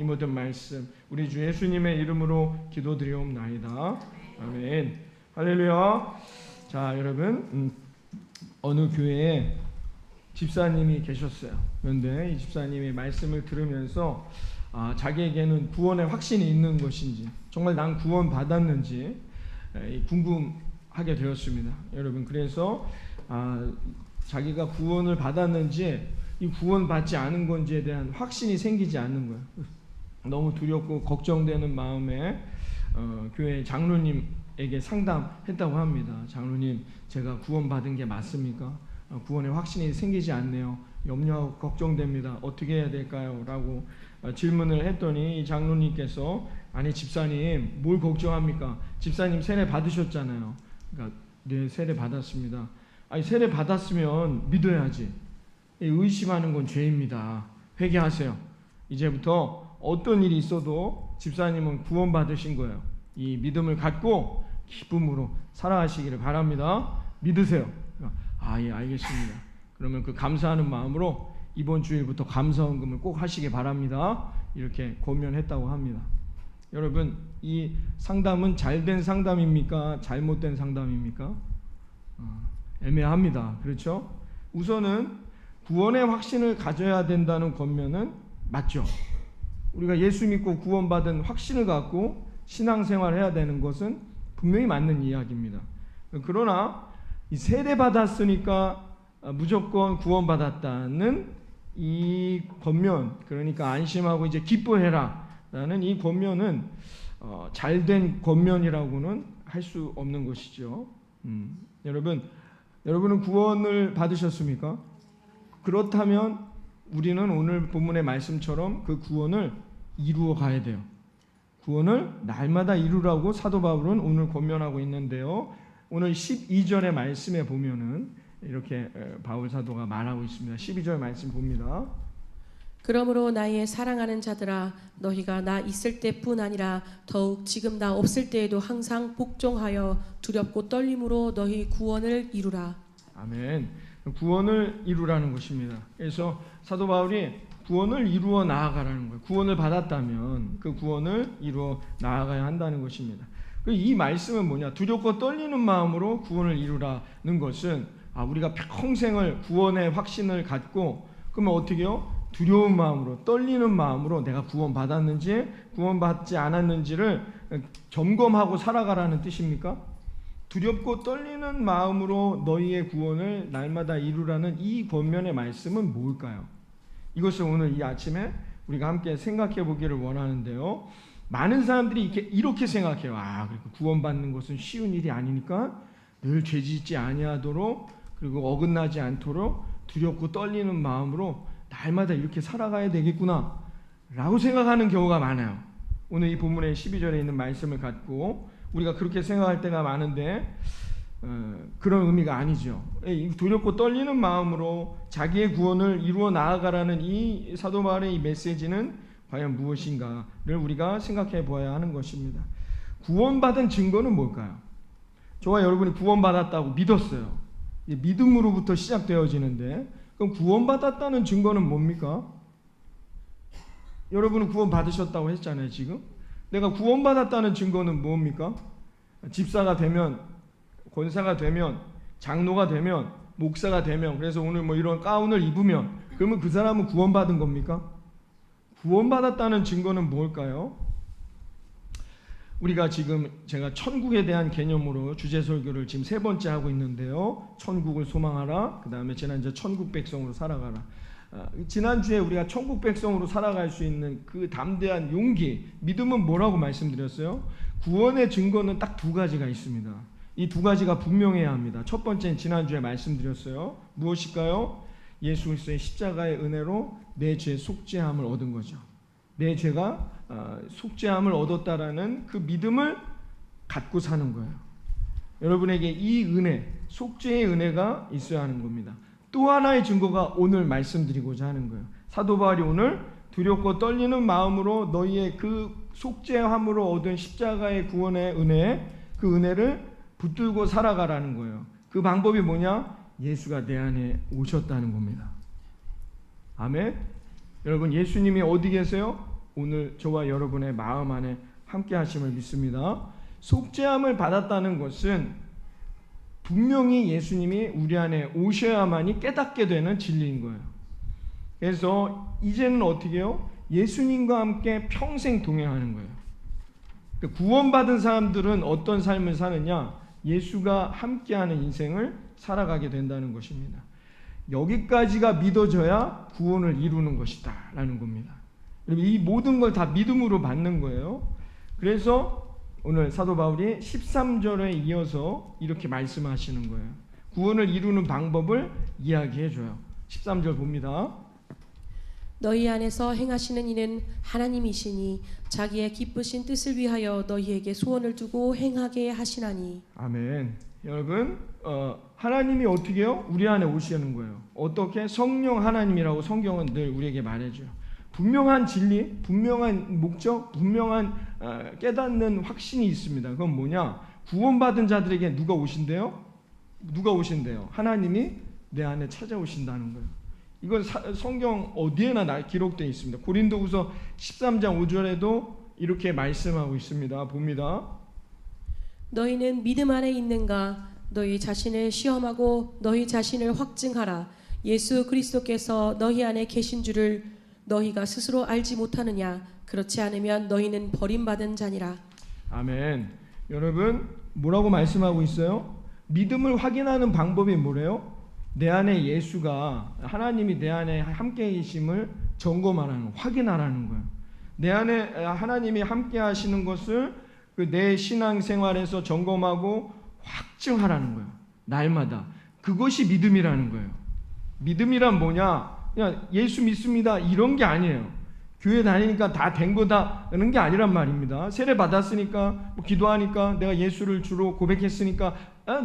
이 모든 말씀 우리 주 예수님의 이름으로 기도드리옵나이다. 아멘. 할렐루야. 자, 여러분, 어느 교회에 집사님이 계셨어요. 그런데 이 집사님이 말씀을 들으면서 자기에게는 구원의 확신이 있는 것인지, 정말 난 구원 받았는지 궁금하게 되었습니다. 여러분, 그래서 자기가 구원을 받았는지 이 구원 받지 않은 건지에 대한 확신이 생기지 않는 거예요. 너무 두렵고 걱정되는 마음에 교회 장로님에게 상담했다고 합니다. 장로님, 제가 구원 받은 게 맞습니까? 구원의 확신이 생기지 않네요. 염려하고 걱정됩니다. 어떻게 해야 될까요? 라고 질문을 했더니 이 장로님께서, 아니 집사님, 뭘 걱정합니까? 집사님 세례 받으셨잖아요. 그러니까 네, 세례 받았습니다. 아니 세례 받았으면 믿어야지. 의심하는 건 죄입니다. 회개하세요. 이제부터 어떤 일이 있어도 집사님은 구원 받으신 거예요. 이 믿음을 갖고 기쁨으로 살아가시기를 바랍니다. 믿으세요. 예, 알겠습니다. 그러면 그 감사하는 마음으로 이번 주일부터 감사헌금을 꼭 하시기 바랍니다. 이렇게 권면했다고 합니다. 여러분, 이 상담은 잘된 상담입니까? 잘못된 상담입니까? 애매합니다. 그렇죠? 우선은 구원의 확신을 가져야 된다는 권면은 맞죠. 우리가 예수 믿고 구원받은 확신을 갖고 신앙생활을 해야 되는 것은 분명히 맞는 이야기입니다. 그러나 이 세례 받았으니까 무조건 구원받았다는 이 권면, 그러니까 안심하고 이제 기뻐해라 라는 이 권면은 잘된 권면이라고는 할 수 없는 것이죠. 여러분은 구원을 받으셨습니까? 그렇다면 우리는 오늘 본문의 말씀처럼 그 구원을 이루어 가야 돼요. 구원을 날마다 이루라고 사도 바울은 오늘 권면하고 있는데요. 오늘 12절의 말씀에 보면은 이렇게 바울 사도가 말하고 있습니다. 12절 말씀 봅니다. 그러므로 나의 사랑하는 자들아, 너희가 나 있을 때뿐 아니라 더욱 지금 나 없을 때에도 항상 복종하여 두렵고 떨림으로 너희 구원을 이루라. 아멘. 구원을 이루라는 것입니다. 그래서 사도 바울이 구원을 이루어 나아가라는 거예요. 구원을 받았다면 그 구원을 이루어 나아가야 한다는 것입니다. 이 말씀은 뭐냐? 두렵고 떨리는 마음으로 구원을 이루라는 것은 우리가 평생을 구원의 확신을 갖고, 그러면 어떻게 해요? 두려운 마음으로, 떨리는 마음으로 내가 구원받았는지 구원받지 않았는지를 점검하고 살아가라는 뜻입니까? 두렵고 떨리는 마음으로 너희의 구원을 날마다 이루라는 이 권면의 말씀은 뭘까요? 이것을 오늘 이 아침에 우리가 함께 생각해 보기를 원하는데요. 많은 사람들이 이렇게 생각해요. 구원받는 것은 쉬운 일이 아니니까 늘 죄짓지 아니하도록, 그리고 어긋나지 않도록 두렵고 떨리는 마음으로 날마다 이렇게 살아가야 되겠구나 라고 생각하는 경우가 많아요. 오늘 이 본문의 12절에 있는 말씀을 갖고 우리가 그렇게 생각할 때가 많은데 그런 의미가 아니죠. 두렵고 떨리는 마음으로 자기의 구원을 이루어 나아가라는 이 사도 바울의 이 메시지는 과연 무엇인가를 우리가 생각해 보아야 하는 것입니다. 구원받은 증거는 뭘까요? 저와 여러분이 구원받았다고 믿었어요. 믿음으로부터 시작되어지는데, 그럼 구원받았다는 증거는 뭡니까? 여러분은 구원받으셨다고 했잖아요. 지금 내가 구원받았다는 증거는 뭡니까? 집사가 되면, 권사가 되면, 장로가 되면, 목사가 되면, 그래서 오늘 이런 가운을 입으면, 그러면 그 사람은 구원받은 겁니까? 구원받았다는 증거는 뭘까요? 우리가 지금 제가 천국에 대한 개념으로 주제 설교를 지금 3번째 하고 있는데요. 천국을 소망하라. 그 다음에 지난주에 천국 백성으로 살아가라. 지난주에 우리가 천국 백성으로 살아갈 수 있는 그 담대한 용기, 믿음은 뭐라고 말씀드렸어요? 구원의 증거는 딱 2가지가 있습니다. 이 2가지가 분명해야 합니다. 첫 번째는 지난주에 말씀드렸어요. 무엇일까요? 예수 그리스도의 십자가의 은혜로 내 죄 속죄함을 얻은 거죠. 내 죄가 속죄함을 얻었다라는 그 믿음을 갖고 사는 거예요. 여러분에게 이 은혜, 속죄의 은혜가 있어야 하는 겁니다. 또 하나의 증거가 오늘 말씀드리고자 하는 거예요. 사도 바울이 오늘 두렵고 떨리는 마음으로 너희의 그 속죄함으로 얻은 십자가의 구원의 은혜, 그 은혜를 붙들고 살아가라는 거예요. 그 방법이 뭐냐? 예수가 내 안에 오셨다는 겁니다. 아멘. 여러분, 예수님이 어디 계세요? 오늘 저와 여러분의 마음 안에 함께 하심을 믿습니다. 속죄함을 받았다는 것은 분명히 예수님이 우리 안에 오셔야만이 깨닫게 되는 진리인 거예요. 그래서 이제는 어떻게 해요? 예수님과 함께 평생 동행하는 거예요. 구원받은 사람들은 어떤 삶을 사느냐? 예수가 함께하는 인생을 살아가게 된다는 것입니다. 여기까지가 믿어져야 구원을 이루는 것이다 라는 겁니다. 이 모든 걸 다 믿음으로 받는 거예요. 그래서 오늘 사도 바울이 13절에 이어서 이렇게 말씀하시는 거예요. 구원을 이루는 방법을 이야기해 줘요. 13절 봅니다. 너희 안에서 행하시는 이는 하나님이시니 자기의 기쁘신 뜻을 위하여 너희에게 소원을 두고 행하게 하시나니. 아멘. 여러분, 하나님이 어떻게 해요? 우리 안에 오시는 거예요. 어떻게? 성령 하나님이라고 성경은 늘 우리에게 말해줘요. 분명한 진리, 분명한 목적, 분명한 깨닫는 확신이 있습니다. 그건 뭐냐? 구원받은 자들에게 누가 오신대요? 누가 오신대요? 하나님이 내 안에 찾아오신다는 거예요. 이건 성경 어디에나 기록되어 있습니다. 고린도후서 13장 5절에도 이렇게 말씀하고 있습니다. 봅니다. 너희는 믿음 안에 있는가? 너희 자신을 시험하고 너희 자신을 확증하라. 예수 그리스도께서 너희 안에 계신 줄을 너희가 스스로 알지 못하느냐? 그렇지 않으면 너희는 버림받은 자니라. 아멘. 여러분, 뭐라고 말씀하고 있어요? 믿음을 확인하는 방법이 뭐래요? 내 안에 예수가, 하나님이 내 안에 함께 계심을 점검하라는, 확인하라는 거예요. 내 안에 하나님이 함께 하시는 것을 내 신앙생활에서 점검하고 확증하라는 거예요. 날마다. 그것이 믿음이라는 거예요. 믿음이란 뭐냐? 그냥 예수 믿습니다 이런 게 아니에요. 교회 다니니까 다 된 거다 그런 게 아니란 말입니다. 세례 받았으니까, 기도하니까, 내가 예수를 주로 고백했으니까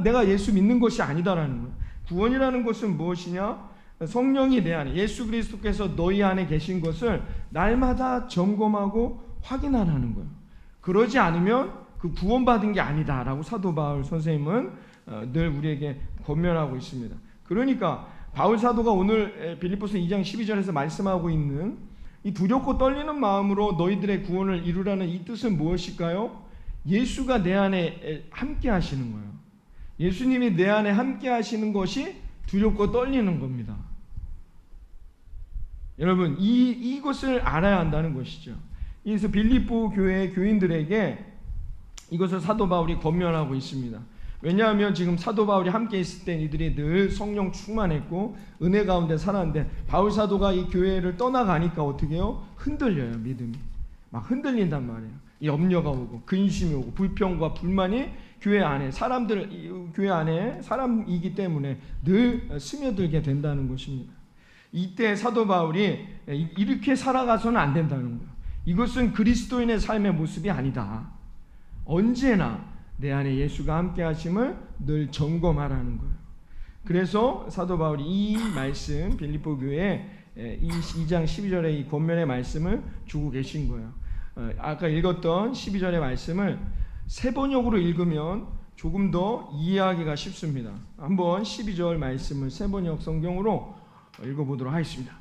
내가 예수 믿는 것이 아니다라는 거예요. 구원이라는 것은 무엇이냐? 성령이 내 안에, 예수 그리스도께서 너희 안에 계신 것을 날마다 점검하고 확인하라는 거예요. 그러지 않으면 그 구원받은 게 아니다라고 사도 바울 선생님은 늘 우리에게 권면하고 있습니다. 그러니까 바울 사도가 오늘 빌립보서 2장 12절에서 말씀하고 있는 이 두렵고 떨리는 마음으로 너희들의 구원을 이루라는 이 뜻은 무엇일까요? 예수가 내 안에 함께 하시는 거예요. 예수님이 내 안에 함께 하시는 것이 두렵고 떨리는 겁니다. 여러분, 이것을 알아야 한다는 것이죠. 그래서 빌립보 교회 교인들에게 이것을 사도 바울이 권면하고 있습니다. 왜냐하면 지금 사도 바울이 함께 있을 때 이들이 늘 성령 충만했고 은혜 가운데 살았는데, 바울 사도가 이 교회를 떠나가니까 어떻게 해요? 흔들려요. 믿음이 막 흔들린단 말이에요. 염려가 오고 근심이 오고 불평과 불만이 교회 안에, 교회 안에 사람이기 때문에 늘 스며들게 된다는 것입니다. 이때 사도 바울이 이렇게 살아가서는 안 된다는 거예요. 이것은 그리스도인의 삶의 모습이 아니다. 언제나 내 안에 예수가 함께 하심을 늘 점검하라는 거예요. 그래서 사도 바울이 이 말씀, 빌립보 교회에 이 2장 12절의 이 권면의 말씀을 주고 계신 거예요. 아까 읽었던 12절의 말씀을 세번역으로 읽으면 조금 더 이해하기가 쉽습니다. 한번 12절 말씀을 세번역 성경으로 읽어보도록 하겠습니다.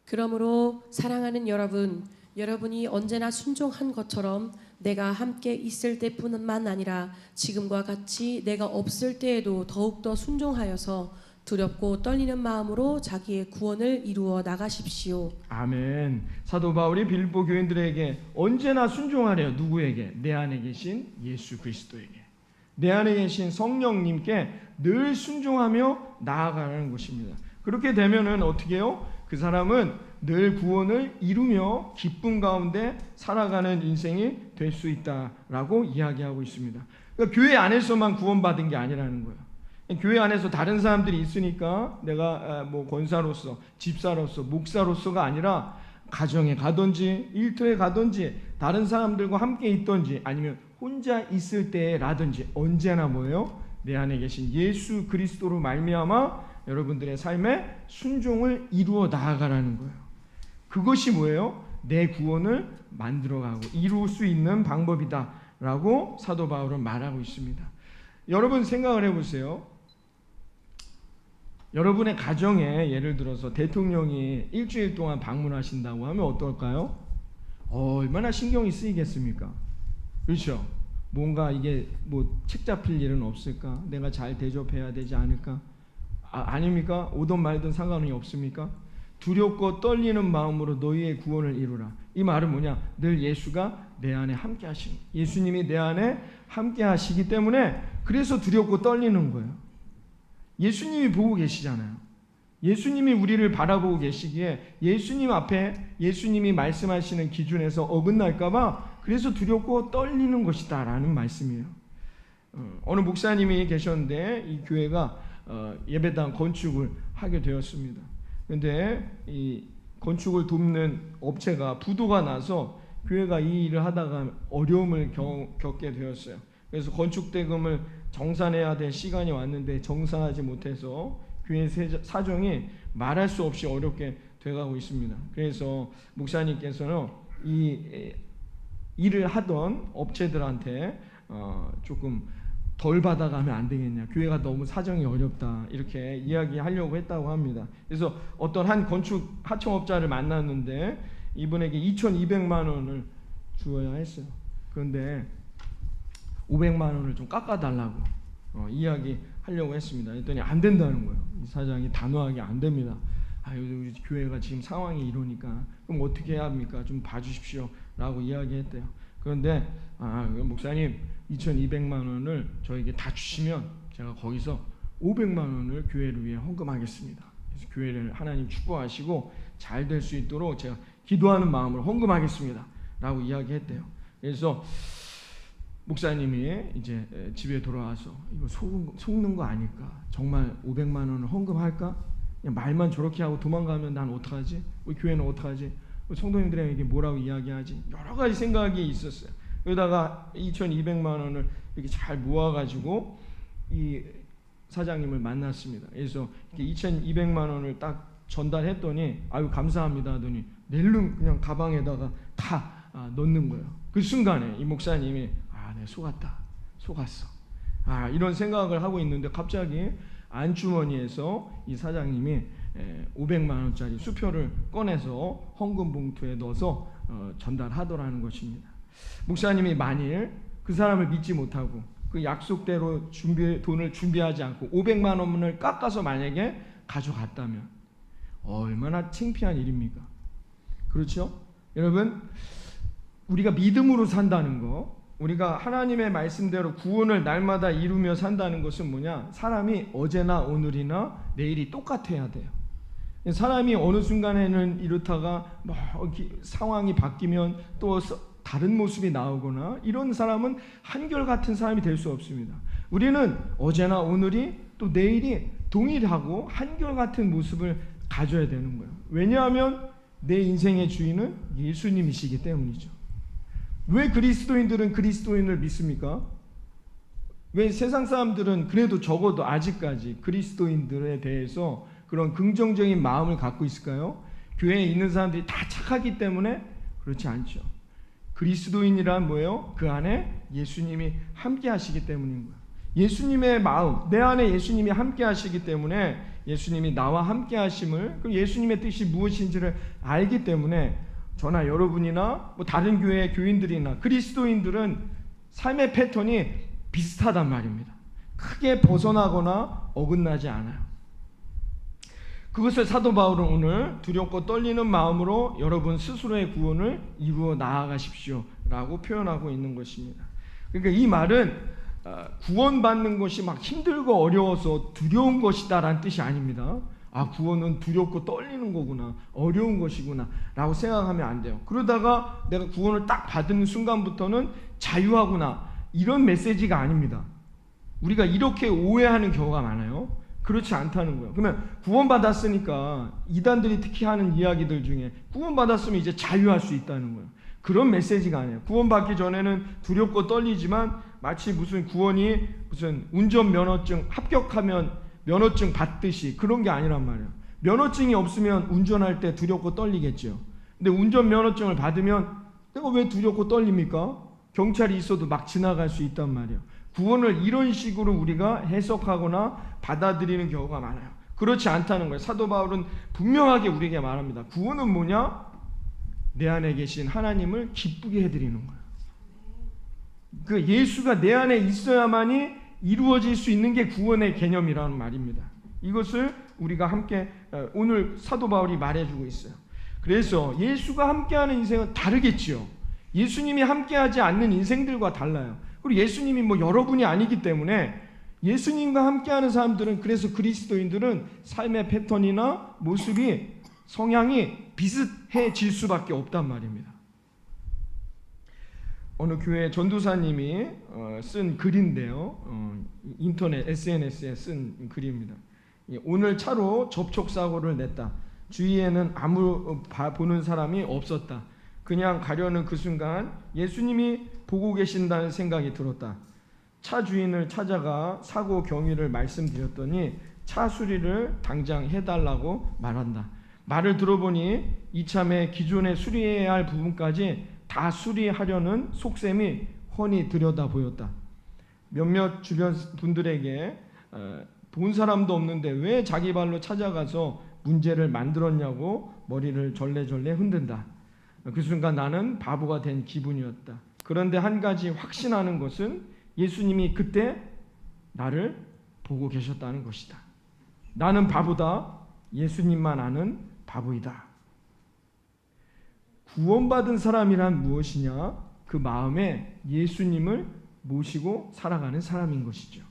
그러므로 사랑하는 여러분이 언제나 순종한 것처럼 내가 함께 있을 때뿐만 아니라 지금과 같이 내가 없을 때에도 더욱더 순종하여서 두렵고 떨리는 마음으로 자기의 구원을 이루어 나가십시오. 아멘. 사도 바울이 빌립보 교인들에게 언제나 순종하래요. 누구에게? 내 안에 계신 예수 그리스도에게. 내 안에 계신 성령님께 늘 순종하며 나아가라는 것입니다. 그렇게 되면은 어떻게 해요? 그 사람은 늘 구원을 이루며 기쁨 가운데 살아가는 인생이 될 수 있다라고 이야기하고 있습니다. 그러니까 교회 안에서만 구원받은 게 아니라는 거예요. 교회 안에서 다른 사람들이 있으니까 내가 권사로서, 집사로서, 목사로서가 아니라 가정에 가든지 일터에 가든지 다른 사람들과 함께 있든지 아니면 혼자 있을 때라든지 언제나 뭐예요? 내 안에 계신 예수 그리스도로 말미암아 여러분들의 삶에 순종을 이루어 나아가라는 거예요. 그것이 뭐예요? 내 구원을 만들어가고 이룰 수 있는 방법이다라고 사도 바울은 말하고 있습니다. 여러분 생각을 해보세요. 여러분의 가정에 예를 들어서 대통령이 일주일 동안 방문하신다고 하면 어떨까요? 얼마나 신경이 쓰이겠습니까? 그렇죠? 뭔가 이게 뭐 책 잡힐 일은 없을까? 내가 잘 대접해야 되지 않을까? 아닙니까? 오든 말든 상관이 없습니까? 두렵고 떨리는 마음으로 너희의 구원을 이루라. 이 말은 뭐냐? 늘 예수가 내 안에 함께 하시는, 예수님이 내 안에 함께 하시기 때문에 그래서 두렵고 떨리는 거예요. 예수님이 보고 계시잖아요. 예수님이 우리를 바라보고 계시기에 예수님 앞에 예수님이 말씀하시는 기준에서 어긋날까 봐 그래서 두렵고 떨리는 것이다 라는 말씀이에요. 어느 목사님이 계셨는데 이 교회가 예배당 건축을 하게 되었습니다. 그런데 이 건축을 돕는 업체가 부도가 나서 교회가 이 일을 하다가 어려움을 겪게 되었어요. 그래서 건축 대금을 정산해야 될 시간이 왔는데 정산하지 못해서 교회 사정이 말할 수 없이 어렵게 돼가고 있습니다. 그래서 목사님께서는 이 일을 하던 업체들한테 조금 덜 받아가면 안 되겠냐, 교회가 너무 사정이 어렵다, 이렇게 이야기하려고 했다고 합니다. 그래서 어떤 한 건축 하청업자를 만났는데 이분에게 2,200만 원을 주어야 했어요. 그런데 500만 원을 좀 깎아달라고 이야기하려고 했습니다. 그랬더니 안 된다는 거예요. 이 사장이 단호하게 안 됩니다. 우리 교회가 지금 상황이 이러니까 그럼 어떻게 해야 합니까? 좀 봐주십시오 라고 이야기했대요. 그런데 목사님 2,200만 원을 저에게 다 주시면 제가 거기서 500만 원을 교회를 위해 헌금하겠습니다. 그래서 교회를 하나님 축복하시고 잘 될 수 있도록 제가 기도하는 마음으로 헌금하겠습니다 라고 이야기했대요. 그래서 목사님이 이제 집에 돌아와서 이거 속는 거 아닐까? 정말 500만 원을 헌금할까? 그냥 말만 저렇게 하고 도망가면 난 어떡하지? 우리 교회는 어떡하지? 성도님들에게 뭐라고 이야기하지? 여러 가지 생각이 있었어요. 그러다가 2,200만 원을 이렇게 잘 모아가지고 이 사장님을 만났습니다. 그래서 이렇게 2,200만 원을 딱 전달했더니 아유 감사합니다 하더니 낼름 그냥 가방에다가 다 넣는 거예요. 그 순간에 이 목사님이 내 속았어. 이런 생각을 하고 있는데 갑자기 안주머니에서 이 사장님이 500만 원짜리 수표를 꺼내서 헌금 봉투에 넣어서 전달하더라는 것입니다. 목사님이 만일 그 사람을 믿지 못하고 그 약속대로 돈을 준비하지 않고 500만 원을 깎아서 만약에 가져갔다면 얼마나 창피한 일입니까? 그렇죠? 여러분, 우리가 믿음으로 산다는 거, 우리가 하나님의 말씀대로 구원을 날마다 이루며 산다는 것은 뭐냐? 사람이 어제나 오늘이나 내일이 똑같아야 돼요. 사람이 어느 순간에는 이렇다가 상황이 바뀌면 또 다른 모습이 나오거나 이런 사람은 한결같은 사람이 될 수 없습니다. 우리는 어제나 오늘이 또 내일이 동일하고 한결같은 모습을 가져야 되는 거예요. 왜냐하면 내 인생의 주인은 예수님이시기 때문이죠. 왜 그리스도인들은 그리스도인을 믿습니까? 왜 세상 사람들은 그래도 적어도 아직까지 그리스도인들에 대해서 그런 긍정적인 마음을 갖고 있을까요? 교회에 있는 사람들이 다 착하기 때문에? 그렇지 않죠. 그리스도인이란 뭐예요? 그 안에 예수님이 함께 하시기 때문인 거예요. 예수님의 마음, 내 안에 예수님이 함께 하시기 때문에 예수님이 나와 함께 하심을, 그 예수님의 뜻이 무엇인지를 알기 때문에 저나 여러분이나 뭐 다른 교회의 교인들이나 그리스도인들은 삶의 패턴이 비슷하단 말입니다. 크게 벗어나거나 어긋나지 않아요. 그것을 사도 바울은 오늘 두렵고 떨리는 마음으로 여러분 스스로의 구원을 이루어 나아가십시오 라고 표현하고 있는 것입니다. 그러니까 이 말은 구원받는 것이 막 힘들고 어려워서 두려운 것이다 라는 뜻이 아닙니다. 구원은 두렵고 떨리는 거구나, 어려운 것이구나 라고 생각하면 안 돼요. 그러다가 내가 구원을 딱 받은 순간부터는 자유하구나, 이런 메시지가 아닙니다. 우리가 이렇게 오해하는 경우가 많아요. 그렇지 않다는 거예요. 그러면 구원받았으니까 이단들이 특히 하는 이야기들 중에 구원받았으면 이제 자유할 수 있다는 거예요. 그런 메시지가 아니에요. 구원받기 전에는 두렵고 떨리지만 마치 무슨 구원이 무슨 운전면허증 합격하면 면허증 받듯이 그런 게 아니란 말이에요. 면허증이 없으면 운전할 때 두렵고 떨리겠죠. 근데 운전면허증을 받으면 내가 왜 두렵고 떨립니까? 경찰이 있어도 막 지나갈 수 있단 말이에요. 구원을 이런 식으로 우리가 해석하거나 받아들이는 경우가 많아요. 그렇지 않다는 거예요. 사도 바울은 분명하게 우리에게 말합니다. 구원은 뭐냐? 내 안에 계신 하나님을 기쁘게 해드리는 거예요. 그 예수가 내 안에 있어야만이 이루어질 수 있는 게 구원의 개념이라는 말입니다. 이것을 우리가 함께 오늘 사도 바울이 말해주고 있어요. 그래서 예수가 함께하는 인생은 다르겠지요. 예수님이 함께하지 않는 인생들과 달라요. 그리고 예수님이 뭐 여러분이 아니기 때문에 예수님과 함께하는 사람들은, 그래서 그리스도인들은 삶의 패턴이나 모습이, 성향이 비슷해질 수밖에 없단 말입니다. 어느 교회 전도사님이 쓴 글인데요, 인터넷 SNS에 쓴 글입니다. 오늘 차로 접촉사고를 냈다. 주위에는 아무 보는 사람이 없었다. 그냥 가려는 그 순간 예수님이 보고 계신다는 생각이 들었다. 차 주인을 찾아가 사고 경위를 말씀드렸더니 차 수리를 당장 해달라고 말한다. 말을 들어보니 이참에 기존에 수리해야 할 부분까지 다 수리하려는 속셈이 훤히 들여다 보였다. 몇몇 주변 분들에게 본 사람도 없는데 왜 자기 발로 찾아가서 문제를 만들었냐고 머리를 절레절레 흔든다. 그 순간 나는 바보가 된 기분이었다. 그런데 한 가지 확신하는 것은 예수님이 그때 나를 보고 계셨다는 것이다. 나는 바보다. 예수님만 아는 바보이다. 구원받은 사람이란 무엇이냐? 그 마음에 예수님을 모시고 살아가는 사람인 것이죠.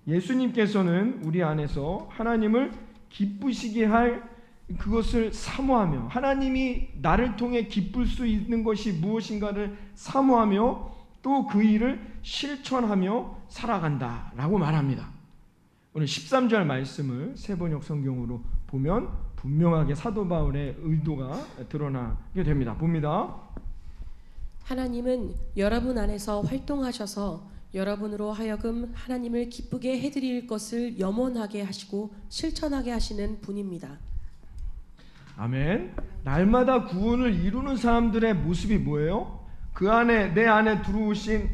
예수님께서는 우리 안에서 하나님을 기쁘시게 할 그것을 사모하며, 하나님이 나를 통해 기쁠 수 있는 것이 무엇인가를 사모하며 또 그 일을 실천하며 살아간다라고 말합니다. 오늘 13절 말씀을 세번역 성경으로 보면 분명하게 사도 바울의 의도가 드러나게 됩니다. 봅니다. 하나님은 여러분 안에서 활동하셔서 여러분으로 하여금 하나님을 기쁘게 해드릴 것을 염원하게 하시고 실천하게 하시는 분입니다. 아멘. 날마다 구원을 이루는 사람들의 모습이 뭐예요? 그 안에, 내 안에 들어오신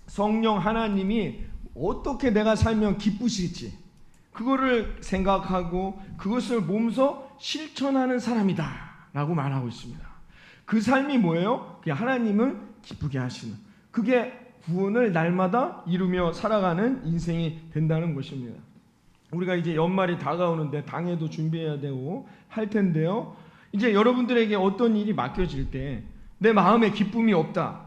성령 하나님이 어떻게 내가 살면 기쁘실지 그거를 생각하고 그것을 몸소 실천하는 사람이다 라고 말하고 있습니다. 그 삶이 뭐예요? 그게 하나님을 기쁘게 하시는, 그게 구원을 날마다 이루며 살아가는 인생이 된다는 것입니다. 우리가 이제 연말이 다가오는데 당회도 준비해야 되고 할 텐데요, 이제 여러분들에게 어떤 일이 맡겨질 때 내 마음에 기쁨이 없다,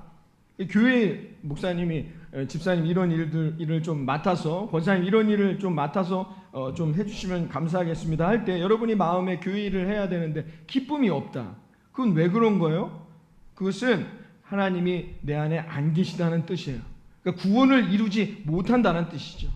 교회 목사님이, 집사님 이런 일을 좀 맡아서, 권사님 이런 일을 좀 맡아서 좀 해주시면 감사하겠습니다 할 때 여러분이 마음에 교회 일을 해야 되는데 기쁨이 없다. 그건 왜 그런 거예요? 그것은 하나님이 내 안에 안 계시다는 뜻이에요. 그러니까 구원을 이루지 못한다는 뜻이죠.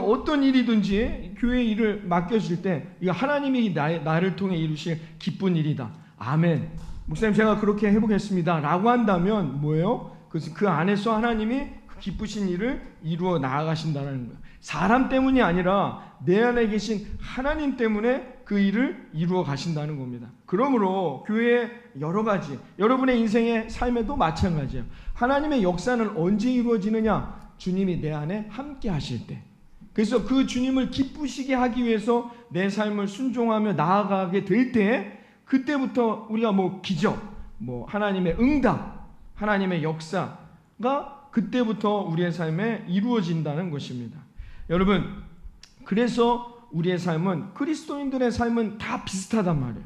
어떤 일이든지 교회 일을 맡겨질 때 이거 하나님이 나를 통해 이루실 기쁜 일이다. 아멘. 목사님 제가 그렇게 해보겠습니다 라고 한다면 뭐예요? 그 안에서 하나님이 그 기쁘신 일을 이루어 나아가신다는 거예요. 사람 때문이 아니라 내 안에 계신 하나님 때문에 그 일을 이루어 가신다는 겁니다. 그러므로 교회의 여러 가지, 여러분의 인생의 삶에도 마찬가지예요. 하나님의 역사는 언제 이루어지느냐? 주님이 내 안에 함께 하실 때. 그래서 그 주님을 기쁘시게 하기 위해서 내 삶을 순종하며 나아가게 될 때, 그때부터 우리가 뭐 기적, 뭐 하나님의 응답, 하나님의 역사가 그때부터 우리의 삶에 이루어진다는 것입니다. 여러분, 그래서 우리의 삶은, 그리스도인들의 삶은 다 비슷하단 말이에요.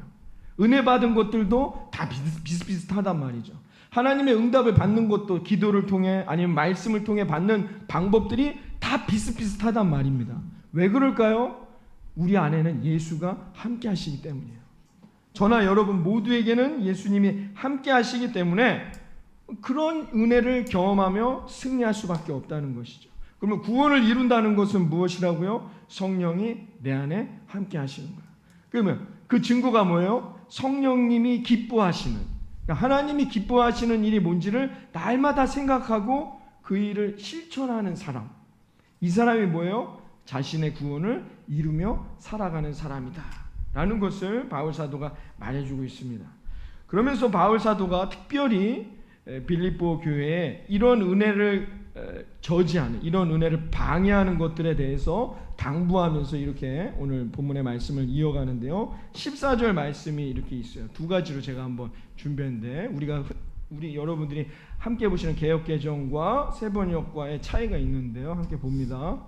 은혜 받은 것들도 다 비슷비슷하단 말이죠. 하나님의 응답을 받는 것도 기도를 통해 아니면 말씀을 통해 받는 방법들이 다 비슷비슷하단 말입니다. 왜 그럴까요? 우리 안에는 예수가 함께 하시기 때문이에요. 저나 여러분 모두에게는 예수님이 함께 하시기 때문에 그런 은혜를 경험하며 승리할 수밖에 없다는 것이죠. 그러면 구원을 이룬다는 것은 무엇이라고요? 성령이 내 안에 함께 하시는 거예요. 그러면 그 증거가 뭐예요? 성령님이 기뻐하시는, 그러니까 하나님이 기뻐하시는 일이 뭔지를 날마다 생각하고 그 일을 실천하는 사람. 이 사람이 뭐예요? 자신의 구원을 이루며 살아가는 사람이다 라는 것을 바울 사도가 말해주고 있습니다. 그러면서 바울 사도가 특별히 빌립보 교회에 이런 은혜를 저지하는, 이런 은혜를 방해하는 것들에 대해서 당부하면서 이렇게 오늘 본문의 말씀을 이어가는데요. 14절 말씀이 이렇게 있어요. 두 가지로 제가 한번 준비했는데, 우리 여러분들이 함께 보시는 개역개정과 세번역과의 차이가 있는데요. 함께 봅니다.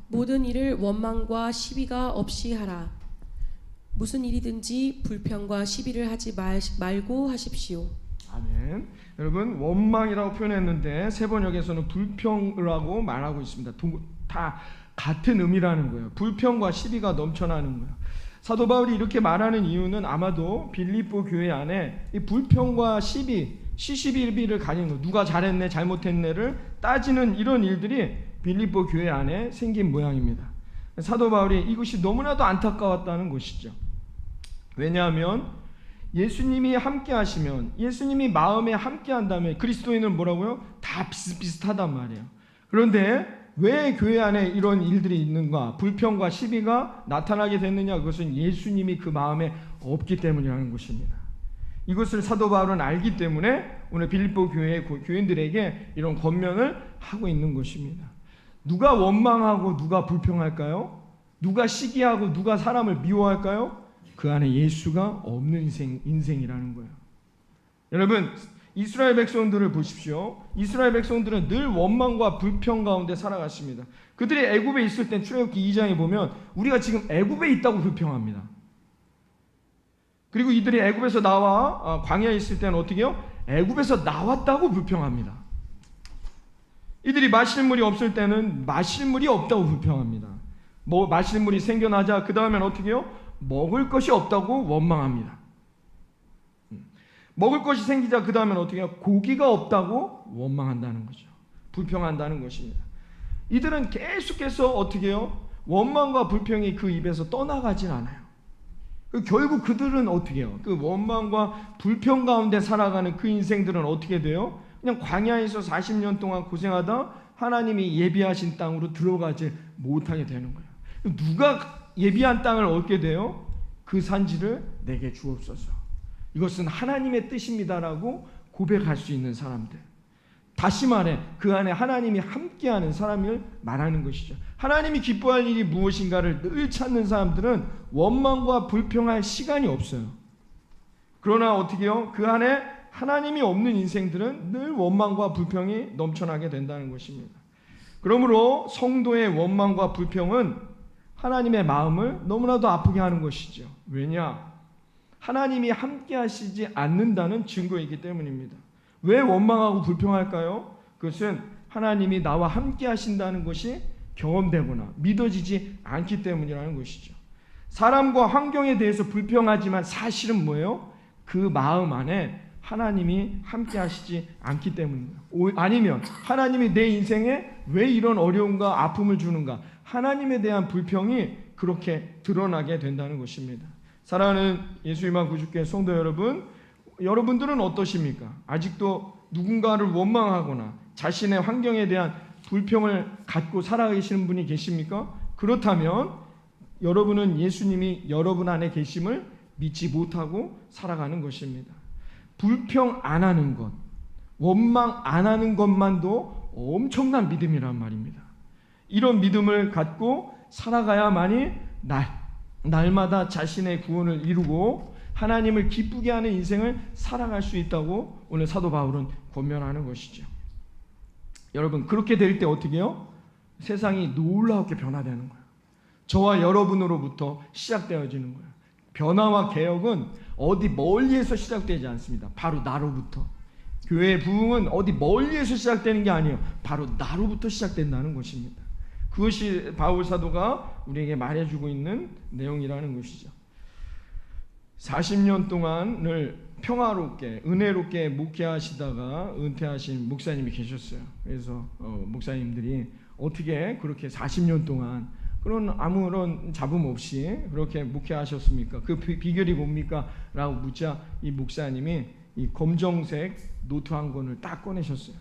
모든 일을 원망과 시비가 없이 하라. 무슨 일이든지 불평과 시비를 하지 말고 하십시오. 아멘. 여러분, 원망이라고 표현했는데 세번역에서는 불평이라고 말하고 있습니다. 다 같은 의미라는 거예요. 불평과 시비가 넘쳐나는 거예요. 사도 바울이 이렇게 말하는 이유는 아마도 빌립보 교회 안에 이 불평과 시시비비를 가진 거, 누가 잘했네 잘못했네를 따지는 이런 일들이 빌립보 교회 안에 생긴 모양입니다. 사도 바울이 이것이 너무나도 안타까웠다는 것이죠. 왜냐하면 예수님이 함께 하시면, 예수님이 마음에 함께 한다면 그리스도인은 뭐라고요? 다 비슷비슷하단 말이에요. 그런데 왜 교회 안에 이런 일들이 있는가? 불평과 시비가 나타나게 됐느냐? 그것은 예수님이 그 마음에 없기 때문이라는 것입니다. 이것을 사도 바울은 알기 때문에 오늘 빌립보 교회 교인들에게 이런 권면을 하고 있는 것입니다. 누가 원망하고 누가 불평할까요? 누가 시기하고 누가 사람을 미워할까요? 그 안에 예수가 없는 인생이라는 거예요. 여러분, 이스라엘 백성들을 보십시오. 이스라엘 백성들은 늘 원망과 불평 가운데 살아갔습니다. 그들이 애굽에 있을 땐 출애굽기 2장에 보면 우리가 지금 애굽에 있다고 불평합니다. 그리고 이들이 애굽에서 나와 광야에 있을 때는 어떻게 해요? 애굽에서 나왔다고 불평합니다. 이들이 마실 물이 없을 때는 마실 물이 없다고 불평합니다. 마실 물이 생겨나자 그 다음엔 어떻게 해요? 먹을 것이 없다고 원망합니다. 먹을 것이 생기자 그 다음엔 어떻게 해요? 고기가 없다고 원망한다는 거죠. 불평한다는 것입니다. 이들은 계속해서 어떻게 해요? 원망과 불평이 그 입에서 떠나가진 않아요. 결국 그들은 어떻게 해요? 그 원망과 불평 가운데 살아가는 그 인생들은 어떻게 돼요? 그냥 광야에서 40년 동안 고생하다 하나님이 예비하신 땅으로 들어가지 못하게 되는 거예요. 누가 예비한 땅을 얻게 돼요? 그 산지를 내게 주옵소서. 이것은 하나님의 뜻입니다라고 고백할 수 있는 사람들. 다시 말해 그 안에 하나님이 함께하는 사람을 말하는 것이죠. 하나님이 기뻐할 일이 무엇인가를 늘 찾는 사람들은 원망과 불평할 시간이 없어요. 그러나 어떻게 해요? 그 안에 하나님이 없는 인생들은 늘 원망과 불평이 넘쳐나게 된다는 것입니다. 그러므로 성도의 원망과 불평은 하나님의 마음을 너무나도 아프게 하는 것이죠. 왜냐? 하나님이 함께 하시지 않는다는 증거이기 때문입니다. 왜 원망하고 불평할까요? 그것은 하나님이 나와 함께 하신다는 것이 경험되거나 믿어지지 않기 때문이라는 것이죠. 사람과 환경에 대해서 불평하지만 사실은 뭐예요? 그 마음 안에 하나님이 함께 하시지 않기 때문입니다. 아니면 하나님이 내 인생에 왜 이런 어려움과 아픔을 주는가? 하나님에 대한 불평이 그렇게 드러나게 된다는 것입니다. 사랑하는 예수님만 구주교회 성도 여러분, 여러분들은 어떠십니까? 아직도 누군가를 원망하거나 자신의 환경에 대한 불평을 갖고 살아계시는 분이 계십니까? 그렇다면 여러분은 예수님이 여러분 안에 계심을 믿지 못하고 살아가는 것입니다. 불평 안 하는 것, 원망 안 하는 것만도 엄청난 믿음이란 말입니다. 이런 믿음을 갖고 살아가야만이 날마다 자신의 구원을 이루고 하나님을 기쁘게 하는 인생을 살아갈 수 있다고 오늘 사도 바울은 권면하는 것이죠. 여러분, 그렇게 될 때 어떻게 해요? 세상이 놀랍게 변화되는 거예요. 저와 여러분으로부터 시작되어지는 거예요. 변화와 개혁은 어디 멀리에서 시작되지 않습니다. 바로 나로부터. 교회의 부흥은 어디 멀리에서 시작되는 게 아니에요. 바로 나로부터 시작된다는 것입니다. 그것이 바울 사도가 우리에게 말해주고 있는 내용이라는 것이죠. 40년 동안을 평화롭게 은혜롭게 목회하시다가 은퇴하신 목사님이 계셨어요. 그래서 목사님들이 어떻게 그렇게 40년 동안 그런 아무런 잡음 없이 그렇게 목회하셨습니까? 그 비결이 뭡니까? 라고 묻자 이 목사님이 이 검정색 노트 한 권을 딱 꺼내셨어요.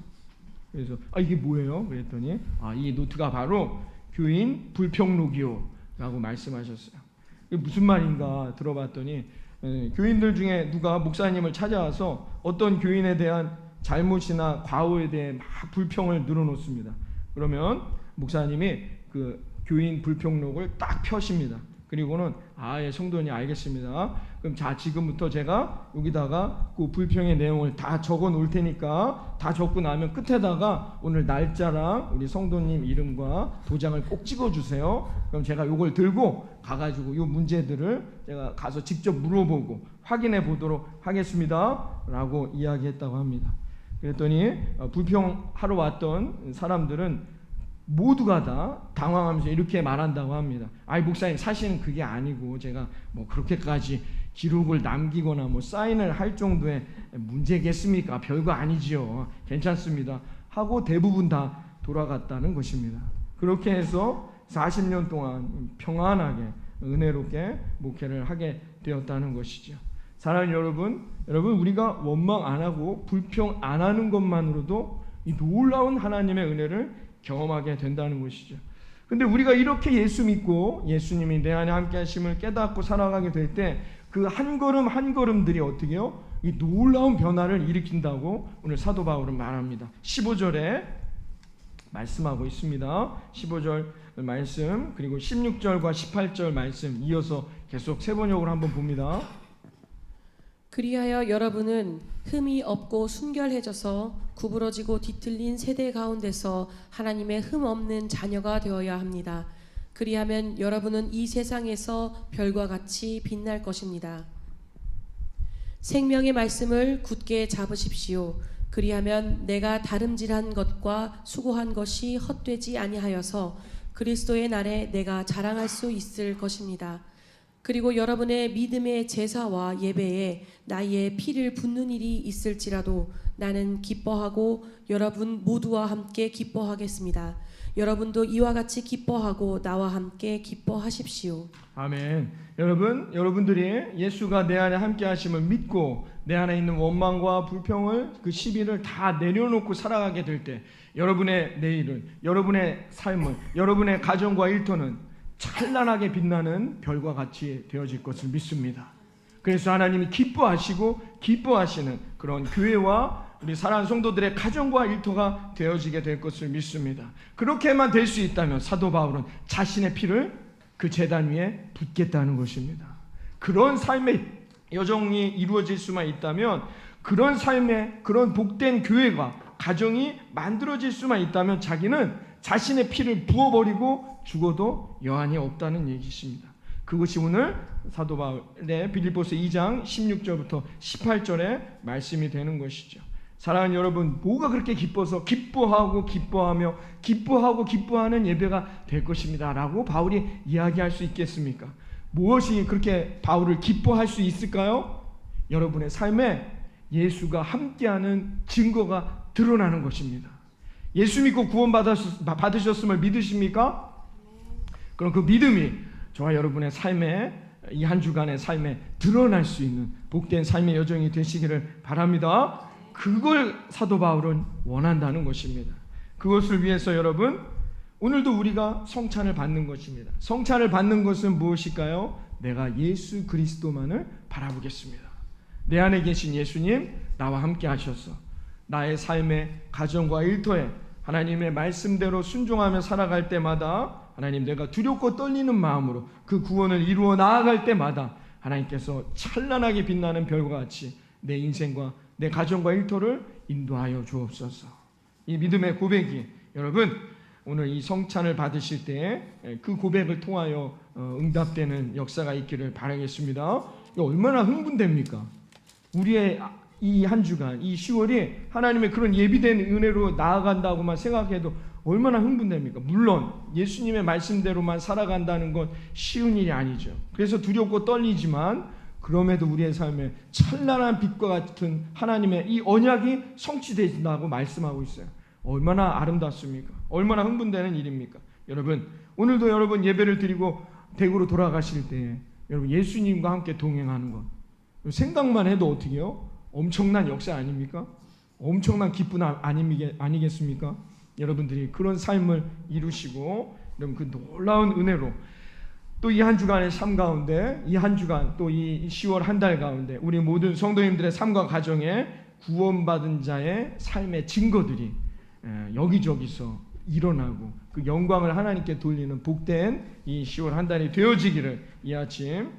그래서 이게 뭐예요? 그랬더니 이 노트가 바로 교인 불평록이요 라고 말씀하셨어요. 이게 무슨 말인가 들어봤더니 교인들 중에 누가 목사님을 찾아와서 어떤 교인에 대한 잘못이나 과오에 대해 막 불평을 늘어놓습니다. 그러면 목사님이 그 교인 불평록을 딱 펴십니다. 그리고는 예, 성도님 알겠습니다. 그럼 자, 지금부터 제가 여기다가 그 불평의 내용을 다 적어 놓을 테니까, 다 적고 나면 끝에다가 오늘 날짜랑 우리 성도님 이름과 도장을 꼭 찍어 주세요. 그럼 제가 요걸 들고 가가지고 요 문제들을 제가 가서 직접 물어보고 확인해 보도록 하겠습니다 라고 이야기했다고 합니다. 그랬더니 불평하러 왔던 사람들은 모두가 다 당황하면서 이렇게 말한다고 합니다. 목사님, 사실은 그게 아니고 제가 뭐 그렇게까지 기록을 남기거나 뭐 사인을 할 정도의 문제겠습니까? 별거 아니지요. 괜찮습니다 하고 대부분 다 돌아갔다는 것입니다. 그렇게 해서 40년 동안 평안하게 은혜롭게 목회를 하게 되었다는 것이죠. 사랑하는 여러분, 우리가 원망 안 하고 불평 안 하는 것만으로도 이 놀라운 하나님의 은혜를 경험하게 된다는 것이죠. 근데 우리가 이렇게 예수 믿고 예수님이 내 안에 함께 하심을 깨닫고 살아가게 될 때 그 한 걸음 한 걸음들이 어떻게 해요? 이 놀라운 변화를 일으킨다고 오늘 사도 바울은 말합니다. 15절에 말씀하고 있습니다. 15절 말씀, 그리고 16절과 18절 말씀 이어서 계속 세 번역으로 한번 봅니다. 그리하여 여러분은 흠이 없고 순결해져서 구부러지고 뒤틀린 세대 가운데서 하나님의 흠 없는 자녀가 되어야 합니다. 그리하면 여러분은 이 세상에서 별과 같이 빛날 것입니다. 생명의 말씀을 굳게 잡으십시오. 그리하면 내가 다름질한 것과 수고한 것이 헛되지 아니하여서 그리스도의 날에 내가 자랑할 수 있을 것입니다. 그리고 여러분의 믿음의 제사와 예배에 나의 피를 붓는 일이 있을지라도 나는 기뻐하고 여러분 모두와 함께 기뻐하겠습니다. 여러분도 이와 같이 기뻐하고 나와 함께 기뻐하십시오. 아멘. 여러분들이 예수가 내 안에 함께 하심을 믿고 내 안에 있는 원망과 불평을, 그 시비를 다 내려놓고 살아가게 될 때 여러분의 내일은, 여러분의 삶은, 여러분의 가정과 일터는 찬란하게 빛나는 별과 같이 되어질 것을 믿습니다. 그래서 하나님이 기뻐하시고 기뻐하시는 그런 교회와 우리 사랑하는 성도들의 가정과 일터가 되어지게 될 것을 믿습니다. 그렇게만 될 수 있다면 사도 바울은 자신의 피를 그 제단 위에 붓겠다는 것입니다. 그런 삶의 여정이 이루어질 수만 있다면, 그런 삶의, 그런 복된 교회가, 가정이 만들어질 수만 있다면 자기는 자신의 피를 부어버리고 죽어도 여한이 없다는 얘기십니다. 그것이 오늘 사도 바울의 빌립보서 2장 16절부터 18절의 말씀이 되는 것이죠. 사랑하는 여러분, 뭐가 그렇게 기뻐서 기뻐하고 기뻐하며 기뻐하고 기뻐하는 예배가 될 것입니다 라고 바울이 이야기할 수 있겠습니까? 무엇이 그렇게 바울을 기뻐할 수 있을까요? 여러분의 삶에 예수가 함께하는 증거가 드러나는 것입니다. 예수 믿고 구원 받으셨음을 믿으십니까? 그럼 그 믿음이 저와 여러분의 삶에, 이 한 주간의 삶에 드러날 수 있는 복된 삶의 여정이 되시기를 바랍니다. 그걸 사도 바울은 원한다는 것입니다. 그것을 위해서 여러분, 오늘도 우리가 성찬을 받는 것입니다. 성찬을 받는 것은 무엇일까요? 내가 예수 그리스도만을 바라보겠습니다. 내 안에 계신 예수님, 나와 함께 하셔서 나의 삶의 가정과 일터에 하나님의 말씀대로 순종하며 살아갈 때마다, 하나님, 내가 두렵고 떨리는 마음으로 그 구원을 이루어 나아갈 때마다 하나님께서 찬란하게 빛나는 별과 같이 내 인생과 내 가정과 일터를 인도하여 주옵소서. 이 믿음의 고백이 여러분 오늘 이 성찬을 받으실 때 그 고백을 통하여 응답되는 역사가 있기를 바라겠습니다. 얼마나 흥분됩니까? 우리의 이 한 주간, 이 10월이 하나님의 그런 예비된 은혜로 나아간다고만 생각해도 얼마나 흥분됩니까? 물론 예수님의 말씀대로만 살아간다는 건 쉬운 일이 아니죠. 그래서 두렵고 떨리지만 그럼에도 우리의 삶에 찬란한 빛과 같은 하나님의 이 언약이 성취된다고 말씀하고 있어요. 얼마나 아름답습니까? 얼마나 흥분되는 일입니까? 여러분, 오늘도 여러분 예배를 드리고 댁으로 돌아가실 때 여러분 예수님과 함께 동행하는 것, 생각만 해도 어떻게 해요? 엄청난 역사 아닙니까? 엄청난 기쁨 아니겠습니까? 여러분들이 그런 삶을 이루시고 여러분 그 놀라운 은혜로 또 이 한 주간의 삶 가운데, 이 한 주간 또 이 10월 한 달 가운데 우리 모든 성도님들의 삶과 가정에 구원받은 자의 삶의 증거들이 여기저기서 일어나고 그 영광을 하나님께 돌리는 복된 이 10월 한 달이 되어지기를 이 아침